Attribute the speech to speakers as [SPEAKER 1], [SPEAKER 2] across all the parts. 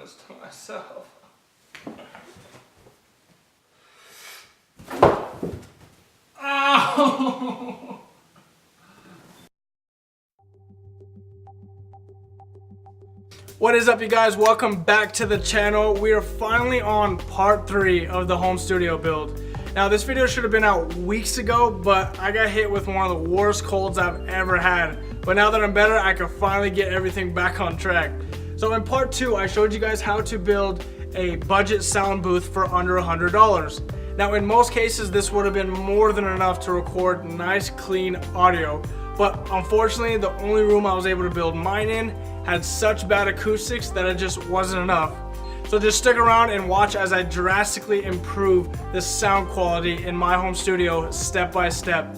[SPEAKER 1] this to myself. Ow! What is up, you guys? Welcome back to the channel. We are finally on part 3 of the home studio build. Now, this video should have been out weeks ago, but I got hit with one of the worst colds I've ever had. But now that I'm better, I can finally get everything back on track. So in part 2, I showed you guys how to build a budget sound booth for under $100. Now, in most cases, this would have been more than enough to record nice, clean audio. But unfortunately, the only room I was able to build mine in had such bad acoustics that it just wasn't enough. So just stick around and watch as I drastically improve the sound quality in my home studio step by step.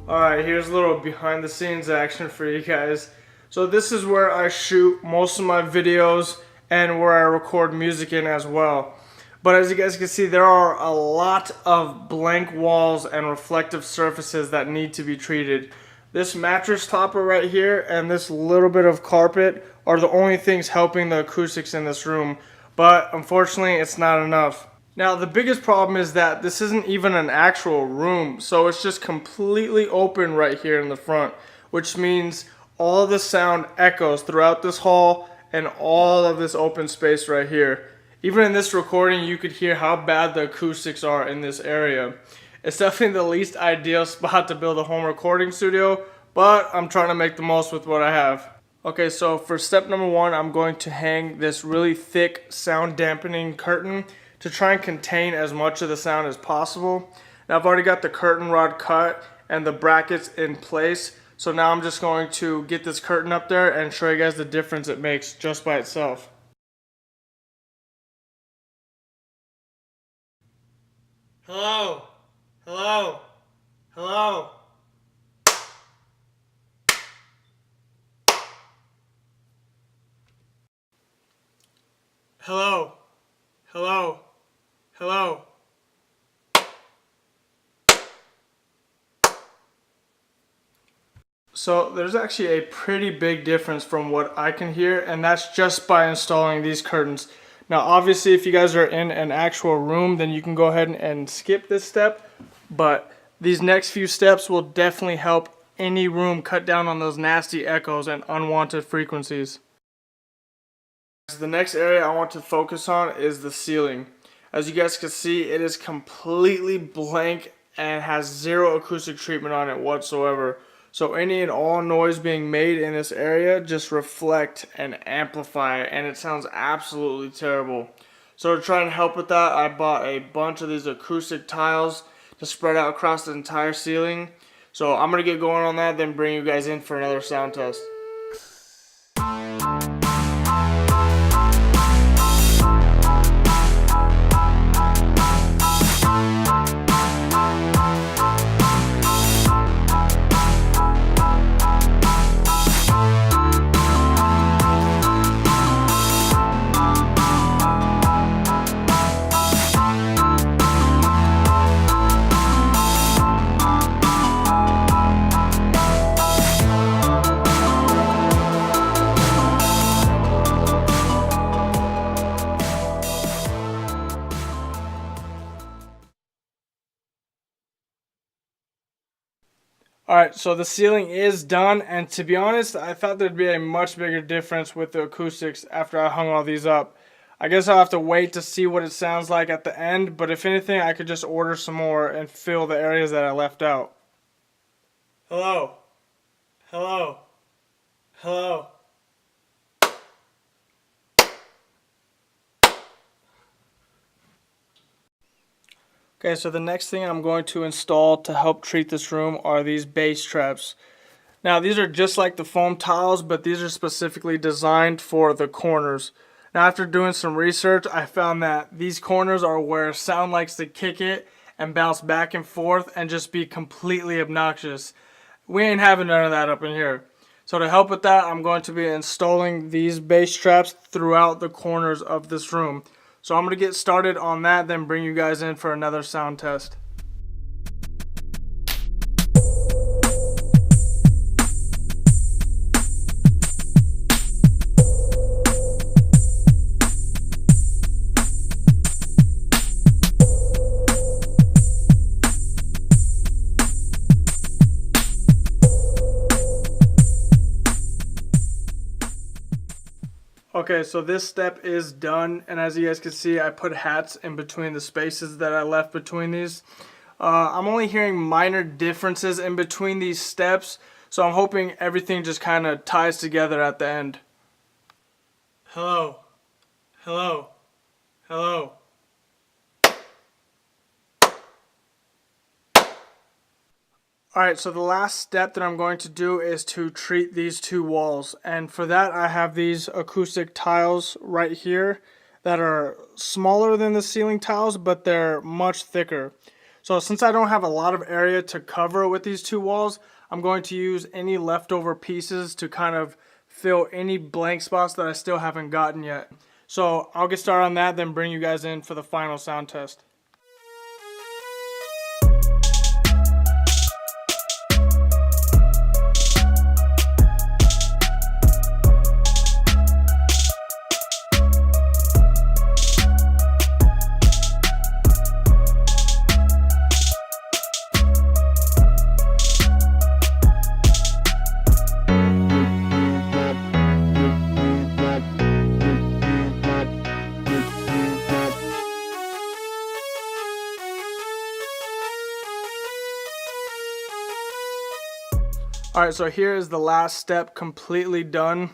[SPEAKER 1] Alright, here's a little behind the scenes action for you guys. So this is where I shoot most of my videos and where I record music in as well. But as you guys can see, there are a lot of blank walls and reflective surfaces that need to be treated. This mattress topper right here and this little bit of carpet are the only things helping the acoustics in this room, but unfortunately it's not enough. Now, the biggest problem is that this isn't even an actual room, so it's just completely open right here in the front, which means all of the sound echoes throughout this hall and all of this open space right here. Even in this recording, you could hear how bad the acoustics are in this area. It's definitely the least ideal spot to build a home recording studio, but I'm trying to make the most with what I have. Okay, so for step number 1, I'm going to hang this really thick sound dampening curtain to try and contain as much of the sound as possible. Now, I've already got the curtain rod cut and the brackets in place, so now I'm just going to get this curtain up there and show you guys the difference it makes just by itself. Hello? Hello? Hello? Hello? Hello? Hello? So there's actually a pretty big difference from what I can hear, and that's just by installing these curtains. Now, obviously, if you guys are in an actual room, then you can go ahead and skip this step, but these next few steps will definitely help any room cut down on those nasty echoes and unwanted frequencies. The next area I want to focus on is the ceiling. As you guys can see, it is completely blank and has zero acoustic treatment on it whatsoever. So any and all noise being made in this area just reflect and amplify, and it sounds absolutely terrible. So to try and help with that, I bought a bunch of these acoustic tiles to spread out across the entire ceiling. So I'm going to get going on that, then bring you guys in for another sound test. Alright, so the ceiling is done, and to be honest, I thought there'd be a much bigger difference with the acoustics after I hung all these up. I guess I'll have to wait to see what it sounds like at the end, but if anything, I could just order some more and fill the areas that I left out. Hello? Hello? Hello? Okay, so the next thing I'm going to install to help treat this room are these bass traps. Now, these are just like the foam tiles, but these are specifically designed for the corners. Now, after doing some research, I found that these corners are where sound likes to kick it and bounce back and forth and just be completely obnoxious. We ain't having none of that up in here. So to help with that, I'm going to be installing these bass traps throughout the corners of this room. So I'm going to get started on that, then bring you guys in for another sound test. Okay, so this step is done, and as you guys can see, I put hats in between the spaces that I left between these. I'm only hearing minor differences in between these steps, so I'm hoping everything just kind of ties together at the end. Hello, hello, hello. Alright, so the last step that I'm going to do is to treat these two walls, and for that I have these acoustic tiles right here that are smaller than the ceiling tiles, but they're much thicker. So since I don't have a lot of area to cover with these two walls, I'm going to use any leftover pieces to kind of fill any blank spots that I still haven't gotten yet. So I'll get started on that, then bring you guys in for the final sound test. Alright, so here is the last step completely done.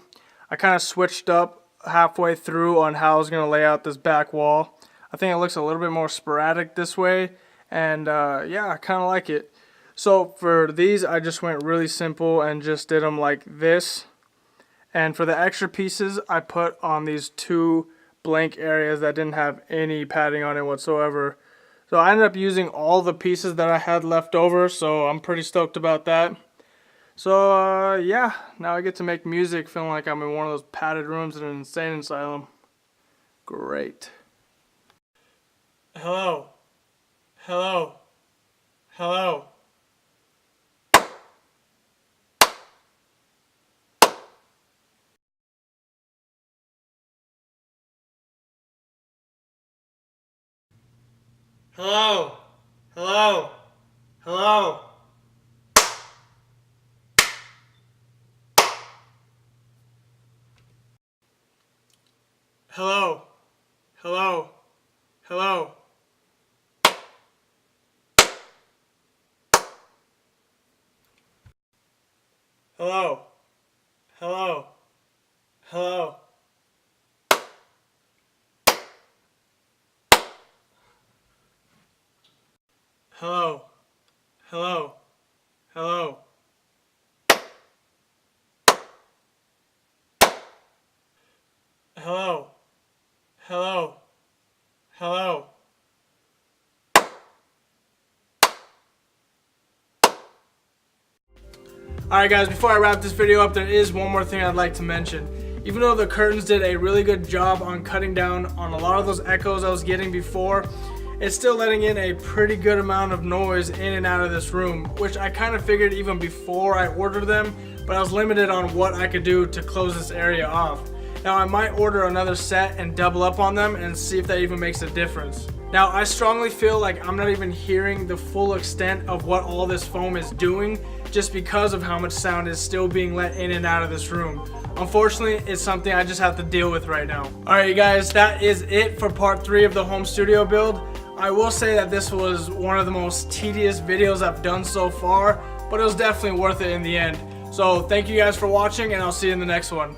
[SPEAKER 1] I kind of switched up halfway through on how I was going to lay out this back wall. I think it looks a little bit more sporadic this way, and yeah, I kind of like it. So for these, I just went really simple and just did them like this. And for the extra pieces, I put on these two blank areas that didn't have any padding on it whatsoever. So I ended up using all the pieces that I had left over, so I'm pretty stoked about that. So, yeah, now I get to make music feeling like I'm in one of those padded rooms in an insane asylum. Great. Hello. Hello. Hello. Hello. Hello. Hello. Hello. Hello. Hello. Hello. Hello. Hello. Hello. Hello. Hello. Hello. Hello. Hello. Alright guys, before I wrap this video up, there is one more thing I'd like to mention. Even though the curtains did a really good job on cutting down on a lot of those echoes I was getting before, it's still letting in a pretty good amount of noise in and out of this room, which I kind of figured even before I ordered them, but I was limited on what I could do to close this area off. Now I might order another set and double up on them and see if that even makes a difference. Now I strongly feel like I'm not even hearing the full extent of what all this foam is doing just because of how much sound is still being let in and out of this room. Unfortunately, it's something I just have to deal with right now. Alright you guys, that is it for part 3 of the home studio build. I will say that this was one of the most tedious videos I've done so far, but it was definitely worth it in the end. So thank you guys for watching, and I'll see you in the next one.